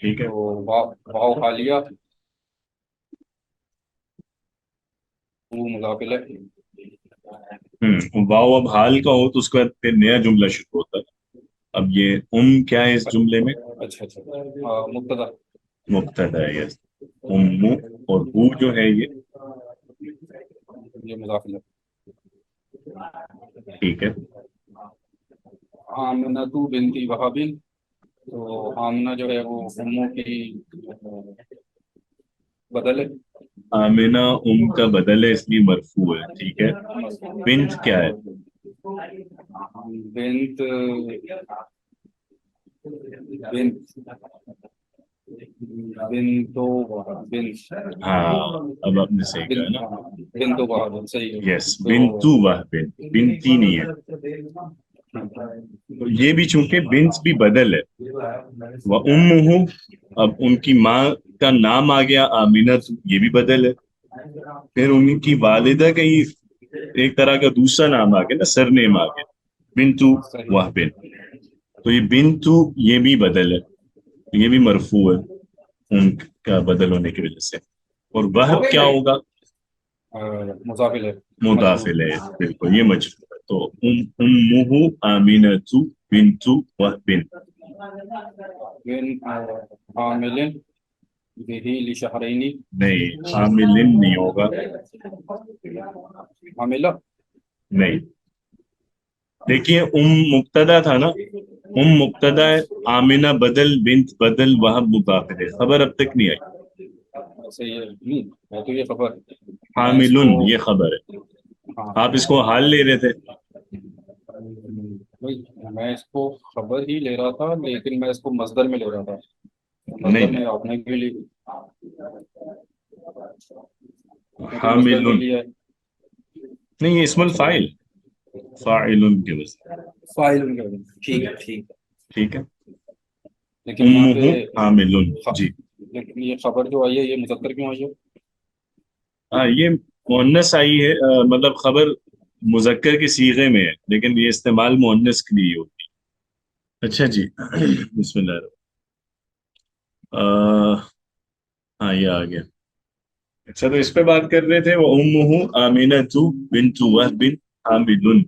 ٹھیک ہے تو واو حالیہ وہ مضاف الیہ. واؤ اب حال کا ہو تو اس کا پھر نیا جملہ شروع ہوتا ہے. اب یہ کیا ہے اس جملے میں؟ اچھا مبتدا. مبتدا ہے یس. اور ہو جو ہے یہ مضاف الیہ. ٹھیک ہے آمنہ بنت وہب، تو آمنہ جو ہے وہ اموں کی بدل ہے. آمینہ کا بدل ہے اس لیے مرفوع ہے. ٹھیک ہے بنت کیا ہے؟ اور بنت بنت بن تو بن ہاں اب آپ نے صحیح کہا ہے نا. بن تو بہادر صحیح ہے. یس بنت وہب، بنتی نہیں ہے. تو یہ بھی چونکہ بنت بھی بدل ہے. وہ اب ان کی ماں کا نام آ گیا آمینہ، یہ بھی بدل ہے. پھر ان کی والدہ کا ہی ایک طرح کا دوسرا نام آ گیا نا، سر نیم آ گیا بنتو صحیح. وہب. تو یہ بنتو یہ بھی بدل ہے، یہ بھی مرفوع ہے ان کا بدل ہونے کی وجہ سے. اور وہب کیا ہوگا؟ مضافل ہے. مضافل ہے، بالکل یہ مجرور ہے. تو امہ آمینۃ بنت وہب. بن عامل به لشہرینی. نہیں حامل نہیں ہوگا. عاملہ. نہیں، دیکھیے مبتدا تھا نا، مبتدا ہے، آمینہ بدل، بنت بدل، وہب مضافل ہے. خبر اب تک نہیں آئی. صحیح ہے. ہے تو یہ خبر میں اس حامل کو. یہ خبر ہے. ہاں آپ اس کو حال لے رہے تھے. میں اس کو خبر ہی لے رہا تھا، لیکن میں اس کو مصدر میں لے رہا تھا. مصدر نہیں میں آپ نے بھی لی. مصدر حامل میں لیا ہے. نہیں، یہ اسم اچھا الفاعل، فاعل کے وزن. فاعل ان کا. ٹھیک ہے ٹھیک ہے. ٹھیک ہے. لیکن یہاں پہ حامل جی. لیکن یہ خبر جو آئی ہے یہ مذکر کیوں آئی ہے؟ ہاں یہ مؤنث آئی ہے، مطلب خبر مذکر کے صیغے میں ہے، لیکن یہ استعمال مؤنث کے لیے ہوتی ہے. اچھا جی بسم اللہ الرحمن. ہاں یہ آ گیا. اچھا تو اس پہ بات کر رہے تھے، وہ امہ آمینۃ بنت وہب حامل.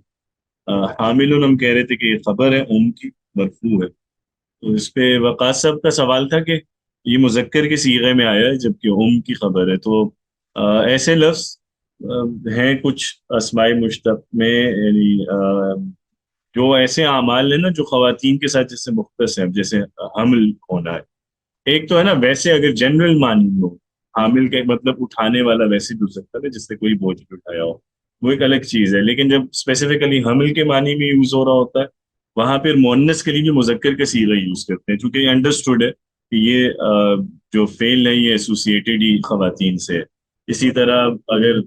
حامل ہم کہہ رہے تھے کہ یہ خبر ہے ام کی، مرفوع ہے. تو اس پہ وقاص صاحب کا سوال تھا کہ یہ مذکر کے صیغے میں آیا ہے جبکہ ام کی خبر ہے. تو ایسے لفظ ہیں کچھ اسماء مشتق میں، یعنی جو ایسے اعمال ہیں نا جو خواتین کے ساتھ جس سے مختص ہیں، جیسے حمل ہونا ہے. ایک تو ہے نا ویسے اگر جنرل معنی میں ہو، حامل کا مطلب اٹھانے والا ویسے بھی ہو سکتا ہے جس سے کوئی بوجھ نہیں اٹھایا ہو، وہ ایک الگ چیز ہے. لیکن جب اسپیسیفکلی حمل کے معنی میں یوز ہو رہا ہوتا ہے، وہاں پھر مؤنث کے لیے بھی مذکر کا صیغہ یوز کرتے ہیں، چونکہ یہ انڈرسٹوڈ ہے کہ یہ جو فعل ہے یہ ایسوسیٹڈ ہی خواتین سے ہے. اسی طرح اگر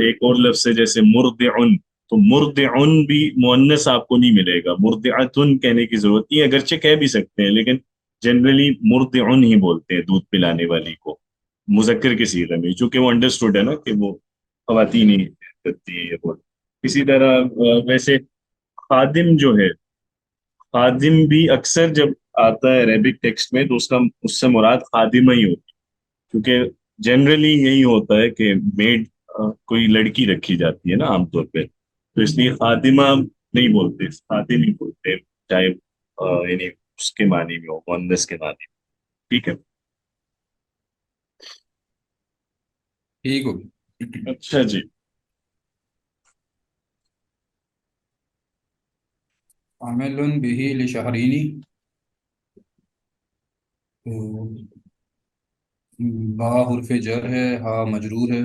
ایک اور لفظ ہے جیسے مرضعن، تو مرضعن بھی مؤنث آپ کو نہیں ملے گا، مرضعتن کہنے کی ضرورت نہیں ہے، اگرچہ کہہ بھی سکتے ہیں لیکن جنرلی مرضعن ہی بولتے ہیں دودھ پلانے والی کو مذکر کے صیغے میں، چونکہ وہ انڈرسٹوڈ ہے نا کہ وہ خواتین ہی کرتی ہے یہ بول. اسی طرح ویسے خادم جو ہے، خادم بھی اکثر جب آتا ہے عربک ٹیکسٹ میں تو اس سے مراد خادمہ ہی ہوتی ہے، کیونکہ جنرلی یہی ہوتا ہے کہ میڈ کوئی لڑکی رکھی جاتی ہے نا عام طور پہ، تو اس لیے خادمہ نہیں بولتے، خادم ہی بولتے، چاہے یعنی اس کے معنی میں ہو، مؤنث کے معنی میں. ٹھیک ہے. ٹھیک ہو. اچھا جی. عامل به لشہرینی. با حرف جر ہے، ہا مجرور ہے،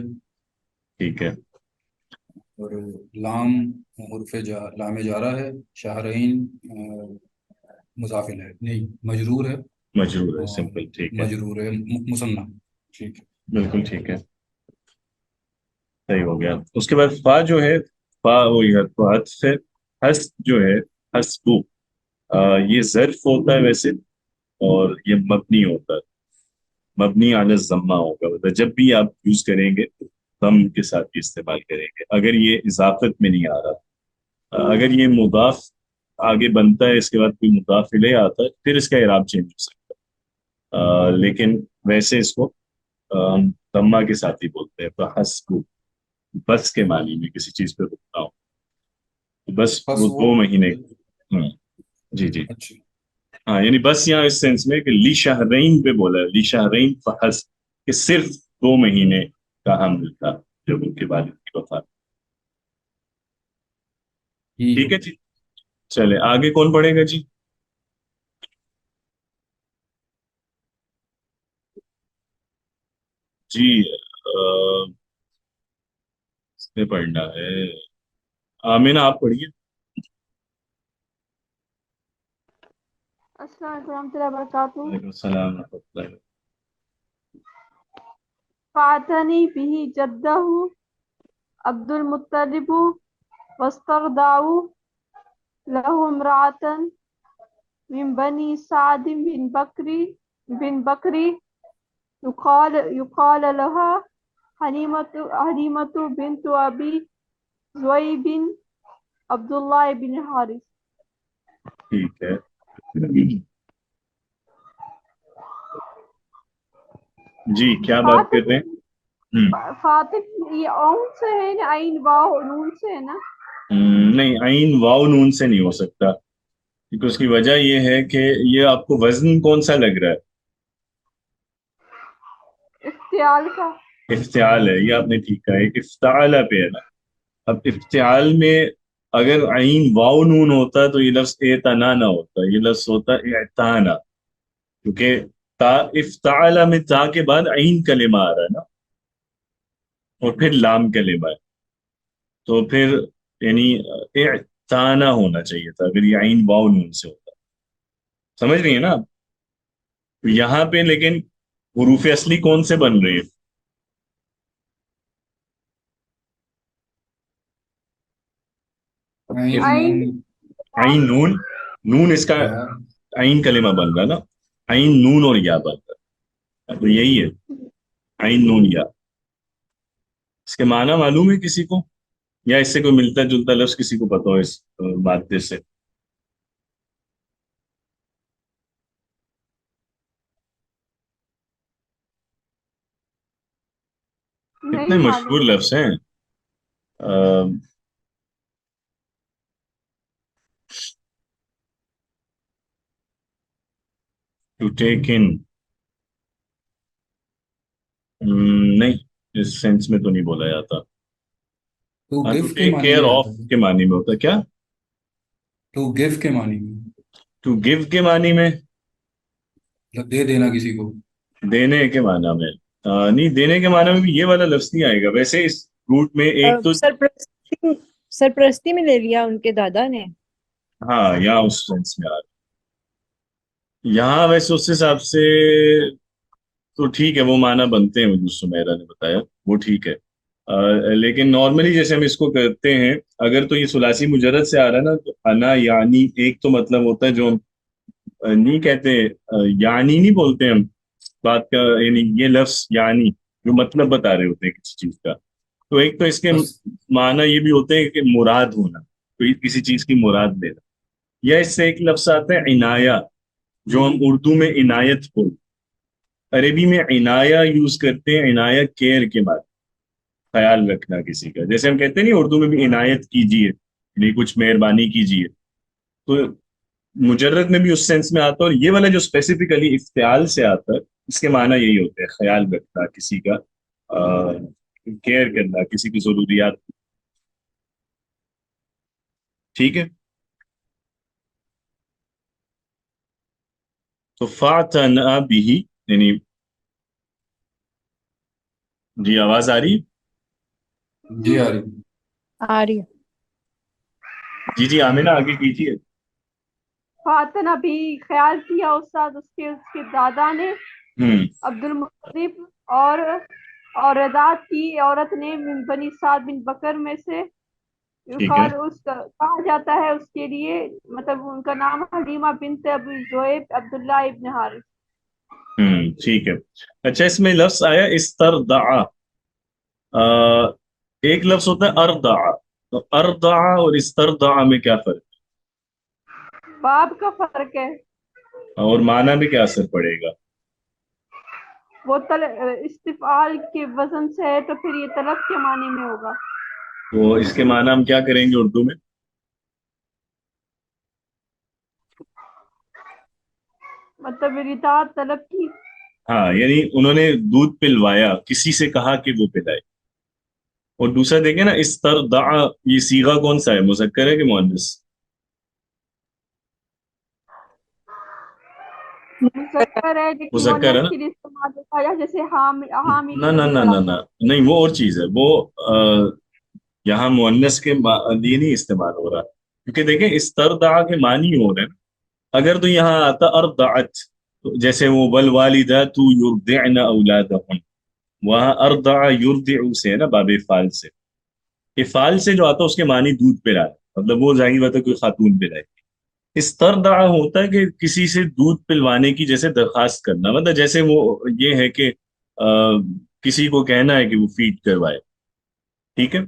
ٹھیک ہے. اور لام لام جارہ ہے، شہرین مضافل ہے، نہیں مجرور ہے. مجرور ہے، اور سمپل. ٹھیک ہے، مجرور ہے مثنیٰ. ٹھیک ہے. بالکل ٹھیک ہے، صحیح ہو گیا. اس کے بعد فا جو ہے، فا وہی ہے تو حذف ہے. حذف جو ہے، حذف یہ ظرف ہوتا ہے ویسے، اور یہ مبنی ہوتا ہے، مبنی علی الضمہ ہوگا. مطلب جب بھی آپ یوز کریں گے ضم کے ساتھ بھی استعمال کریں گے اگر یہ اضافت میں نہیں آ رہا. اگر یہ مضاف آگے بنتا ہے اس کے بعد کوئی مضاف الیہ آتا ہے پھر اس کا اعراب چینج ہو سکتا ہے، لیکن ویسے اس کو ہم ضمہ کے ساتھ ہی بولتے ہیں. فحسب، بس کے معنی میں کسی چیز پہ رکنا ہو، تو بس بس وہ وہ. 2 مہینے. ہاں جی جی. اچھا. ہاں یعنی بس یہاں اس سینس میں کہ لی شہرین پہ بولا ہے، لی شہرین فحسب، کہ صرف 2 مہینے کا حمل تھا جب ان کے والد کی وفات. ٹھیک ٹھیک ہو. ہے جی. چلے آگے کون پڑھے گا جی؟ جی اس میں پڑھنا ہے. آمینہ آپ پڑھیے. السلام علیکم ورحمۃ اللہ وبرکاتہ. وعلیکم السلام ورحمۃ اللہ. فاتنی به جدہ عبد المطلب واسترضعوا له امرأة من بني سعد بن بکری يقال لها حلیمة بنت ابی زویب عبد اللہ بن حارث. ٹھیک ہے. جی کیا بات کر رہے ہیں؟ فاتح یہ اون سے ہے نا، عین واو نون سے ہے نا؟ نہیں، عین واو نون سے نہیں ہو سکتا، کیونکہ اس کی وجہ یہ ہے کہ یہ آپ کو وزن کون سا لگ رہا ہے؟ افتعال کا. افتعال ہے، یہ آپ نے ٹھیک کہا ہے، افتعال پہ ہے نا. اب افتعال میں اگر عین واو نون ہوتا تو یہ لفظ اعتنا نہ ہوتا، یہ لفظ ہوتا اعتانا، کیونکہ تا افتعال میں تا کے بعد عین کلمہ آ رہا ہے نا، اور پھر لام کلمہ ہے، تو پھر یعنی اعتانا ہونا چاہیے تھا اگر یہ عین واو نون سے ہوتا. سمجھ رہی ہیں نا آپ؟ تو یہاں پہ لیکن حروف اصلی کون سے بن رہے ہیں؟ عین نون. نون اس کا عین کلمہ بن رہا ہے نا، عین نون اور یا بن رہا ہے، تو یہی ہے عین نون یا. اس کے معنی معلوم ہے کسی کو، یا اس سے کوئی ملتا جلتا لفظ کسی کو پتا ہو اس مادے سے؟ اتنے نہیں مشہور معلوم. لفظ ہیں. ٹو ٹیک ان، نہیں، اس سینس میں تو نہیں بولا جاتا. ٹو ٹو گیو کے ٹیک معنی کیئر میں آف آتا ہے. کے معنی میں ہوتا ہے. کیا؟ ٹو گیو کے معنی میں، ٹو گیو کے معنی میں؟ مطلب دے دینا کسی کو. دینے کے معنی میں نہیں، دینے کے معنی میں بھی یہ والا لفظ نہیں آئے گا. ویسے اس روٹ میں ایک تو سرپرستی میں لے لیا ان کے دادا نے. ہاں، یہاں اس سینس میں آ رہا ہے. یہاں ویسے اس حساب سے تو ٹھیک ہے، وہ معنی بنتے ہیں جو سمیرا نے بتایا، وہ ٹھیک ہے. لیکن نارملی جیسے ہم اس کو کرتے ہیں، اگر تو یہ ثلاثی مجرد سے آ رہا ہے نا، تو انا یعنی ایک تو مطلب ہوتا ہے جو ہم نہیں کہتے، یعنی نہیں بولتے ہم بات کا، یعنی یہ لفظ یعنی جو مطلب بتا رہے ہوتے ہیں کسی چیز کا. تو ایک تو اس کے بس معنی یہ بھی ہوتے ہیں کہ مراد ہونا، کوئی کسی چیز کی مراد لینا. یا اس سے ایک لفظ آتا ہے عنایہ، جو ہم اردو میں عنایت بولتے، عربی میں عنایہ یوز کرتے ہیں، عنایہ کیئر کے بعد خیال رکھنا کسی کا. جیسے ہم کہتے ہیں نہیں اردو میں بھی عنایت کیجیے، یعنی کچھ مہربانی کیجیے. تو مجرد میں بھی اس سینس میں آتا ہے، اور یہ والا جو اسپیسیفکلی افتعال سے آتا ہے، اس کے معنی یہی ہوتے ہیں خیال رکھنا کسی کا، کیئر کرنا کسی کی ضروریات. ٹھیک ہے. تو فاعتنا بھی، یعنی جی آواز آ رہی؟ جی آ رہی. آ رہی ہے. جی جی آمینہ آگے کیجیے. فاتنہ بھی خیال کیا استاد اس کے دادا نے عبد المطلب اور رضاعت کی عورت نے من بنی سعد بن بکر میں سے. ٹھیک ہے. اس کا کہا جاتا ہے اس کے لیے، مطلب ان کا نام حلیمہ بنت ابی زویب عبداللہ ابن حارث. ٹھیک ہے. اچھا، اس میں لفظ آیا استرضع، ایک لفظ ہوتا ہے ارضع، تو ارضع اور استرضع میں کیا فرق باب کا فرق ہے، ہے، اور معنی میں کیا اثر پڑے گا؟ وہ استفعال کے وزن سے ہے تو پھر یہ طلب کے معنی میں ہوگا. تو اس کے معنی ہم کیا کریں گے اردو میں؟ مطلب رضاعت طلب کی. ہاں، یعنی انہوں نے دودھ پلوایا، کسی سے کہا کہ وہ پلائے. اور دوسرا دیکھیں نا، استرضع یہ صیغہ کون سا ہے، مذکر ہے کہ مؤنث؟ مذکر ہے، لیکن مذکر ہے مؤنث نا. کے لیے استعمال ہوتا ہے، جیسے حامل نہ نہ نہ نہ نہ نہیں، وہ اور چیز ہے. وہ یہاں مؤنث کے لیے نہیں استعمال ہو رہا، کیونکہ دیکھیں استرضع کے معنی ہو رہے ہیں. اگر تو یہاں آتا ارضعت، تو جیسے وہ والوالدات یرضعن اولادہن، وہاں ارضع یرضع سے ہے نا، باب فال سے، افعال سے جو آتا ہے اس کے معنی دودھ پلانا، مطلب وہ ظاہر بات ہے کوئی خاتون پلائے. استرضع ہوتا ہے کہ کسی سے دودھ پلوانے کی جیسے درخواست کرنا، مطلب جیسے وہ یہ ہے کہ کسی کو کہنا ہے کہ وہ فیڈ کروائے. ٹھیک ہے،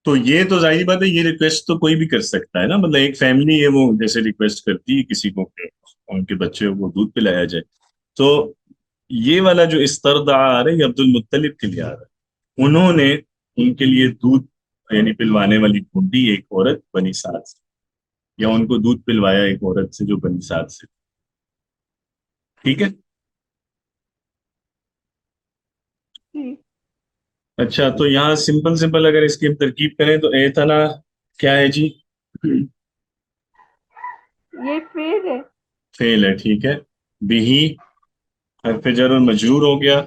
تو یہ تو ظاہری بات ہے یہ ریکویسٹ تو کوئی بھی کر سکتا ہے نا، مطلب ایک فیملی ہے وہ جیسے ریکویسٹ کرتی ہے کسی کو کہ ان کے بچے کو دودھ پلایا جائے. تو یہ والا جو استرضع آ رہا ہے یہ عبد المطلب کے لیے آ رہا ہے. انہوں نے ان کے لیے دودھ یعنی پلوانے والی ڈھونڈی ایک عورت بنی سعد سے، یا ان کو دودھ پلوایا ایک عورت سے جو بنی سعد سے. ٹھیک ہے. جی اچھا، تو یہاں سمپل سمپل اگر اس کی ہم ترکیب کریں تو ایتنا کیا ہے جی؟ یہ فعل ہے. فعل ہے. ٹھیک ہے. بہی حرف جر اور مجرور ہو گیا.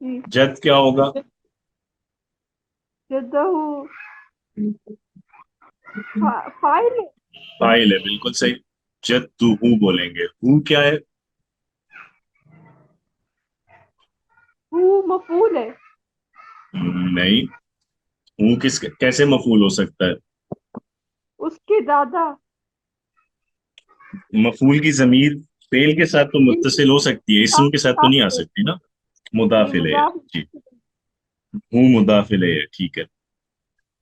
جی جد کیا ہوگا؟ جدہ فاعل ہے. فاعل ہے، بالکل صحیح. جدہ بولیں گے. ہو کیا ہے؟ ہو مفعول ہے. نہیں، ہوں کیسے مفعول ہو سکتا ہے؟ اس کے دادا. مفعول کی ضمیر فعل کے ساتھ تو متصل ہو سکتی ہے، اسم کے ساتھ تو نہیں آ سکتی نا. جی مضاف الیہ. مضاف. جی، ہوں مضاف الیہ. ٹھیک ہے.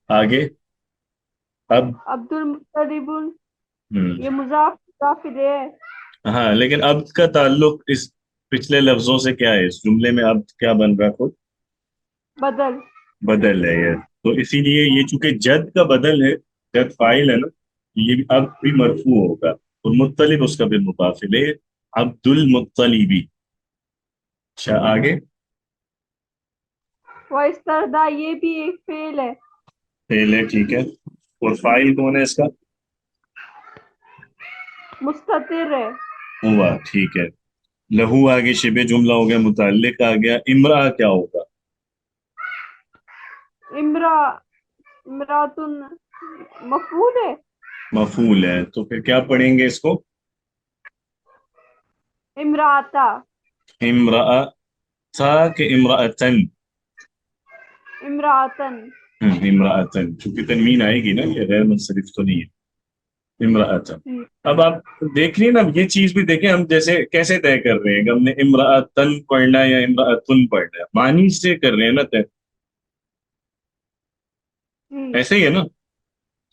آگے اب عبد المطلب ہم، یہ مضاف الیہ ہے. ہاں لیکن اب کا تعلق اس پچھلے لفظوں سے کیا ہے؟ اس جملے میں اب کیا بن رہا خود؟ بدل. بدل ہے یہ. تو اسی لیے یہ چونکہ جد کا بدل ہے، جد فاعل ہے نا، یہ اب بھی مرفوع ہوگا، اور مطلب اس کا بھی مضاف الیہ عبد المطلبی. اچھا آگے واستردا یہ بھی ایک فعل ہے. فعل ہے. ٹھیک ہے. اور فاعل کون ہے اس کا؟ مستتر ہے. ہوا. ٹھیک ہے. لہو آگے شبہ جملہ ہو گیا، متعلق آ گیا. امرا کیا ہوگا؟ امراتن مفعول ہے. مفعول ہے. تو پھر کیا پڑھیں گے اس کو؟ امراتا. امرا تھا کہ امراطن؟ امراتن. امراطن، چونکہ تنوین آئے گی نا، یہ غیر منصرف تو نہیں ہے. امراطن. جی اب آپ دیکھ لیے نا، یہ چیز بھی دیکھیں ہم جیسے کیسے طے کر رہے ہیں کہ ہم نے امراطن پڑھنا ہے یا امراطن پڑھنا ہے، معنی سے کر رہے ہیں نا طے. جی ایسے ہی ہے نا.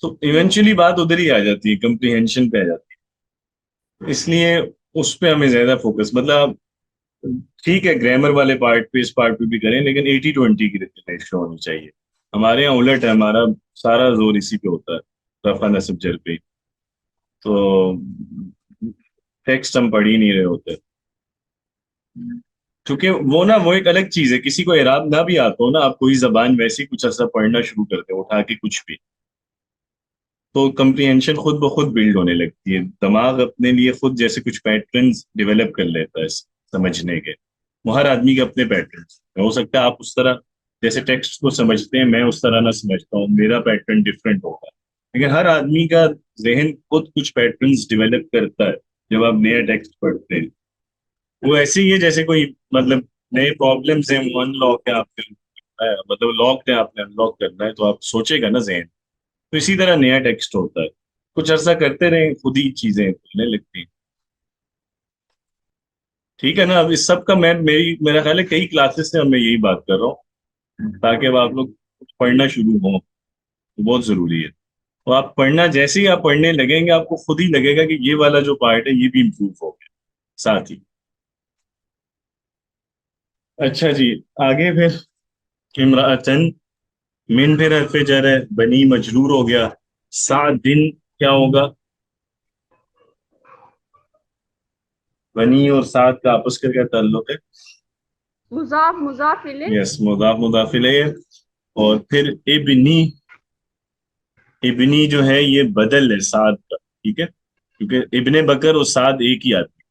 تو ایونچولی بات ادھر ہی آ جاتی ہے، کمپریہنشن پہ آ جاتی ہے. اس لیے اس پہ ہمیں زیادہ فوکس، مطلب ٹھیک ہے گرامر والے پارٹ پہ اس پارٹ پہ بھی کریں، لیکن 80-20 کی ریشو ہونی چاہیے. ہمارے یہاں الٹ ہے، ہمارا سارا زور اسی پہ ہوتا ہے، رفع نصب جر پہ. تو ٹیکسٹ ہم پڑھ ہی نہیں رہے ہوتے، کیونکہ وہ نا وہ ایک الگ چیز ہے. کسی کو اعراب نہ بھی آتا ہو نا، آپ کوئی زبان ویسی کچھ عرصہ پڑھنا شروع کرتے ہو اٹھا کے کچھ بھی، تو کمپریہنشن خود بخود بلڈ ہونے لگتی ہے. دماغ اپنے لیے خود جیسے کچھ پیٹرنز ڈیولپ کر لیتا ہے سمجھنے کے. وہ ہر آدمی کے اپنے پیٹرنز ہو سکتا ہے، آپ اس طرح جیسے ٹیکسٹ کو سمجھتے ہیں میں اس طرح نہ سمجھتا ہوں، میرا پیٹرن ڈفرینٹ ہوگا. لیکن ہر آدمی کا ذہن خود کچھ پیٹرنز ڈیولپ کرتا ہے جب آپ نیا ٹیکسٹ پڑھتے ہیں. وہ ایسے ہی ہے جیسے کوئی مطلب نئے پرابلمس ہیں، وہ ان لاک ہے آپ کے، مطلب لاک ہے آپ نے ان لاک کرنا ہے، تو آپ سوچے گا نا ذہن. تو اسی طرح نیا ٹیکسٹ ہوتا ہے، کچھ عرصہ کرتے رہیں خود ہی چیزیں کھلنے لگتی ہیں. ٹھیک ہے نا. اب اس سب کا میرا خیال ہے کئی کلاسز سے میں یہی بات کر رہا ہوں، تاکہ اب آپ لوگ پڑھنا شروع ہوں. بہت ضروری ہے. تو آپ پڑھنا جیسے ہی آپ پڑھنے لگیں گے، آپ کو خود ہی لگے گا کہ یہ والا جو پارٹ ہے یہ بھی امپروو ہو گیا ساتھ ہی. اچھا جی آگے پھر امراطن، من پھر حرف جر ہے، بنی مجرور ہو گیا. سعدن کیا ہوگا؟ بنی اور سعد کا آپس کا کیا تعلق ہے؟ مضاف الیہ. یس، مضاف الیہ. اور پھر ابنی، ابنی جو ہے یہ بدل ہے سعد کا. ٹھیک ہے، کیونکہ ابن بکر اور سعد ایک ہی آتی.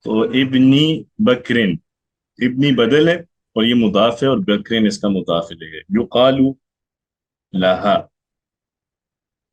تو ابنی بکرن، ابنی بدل ہے اور یہ مضاف ہے، اور بکرن اس کا مضاف الیہ ہے. یقال لہا،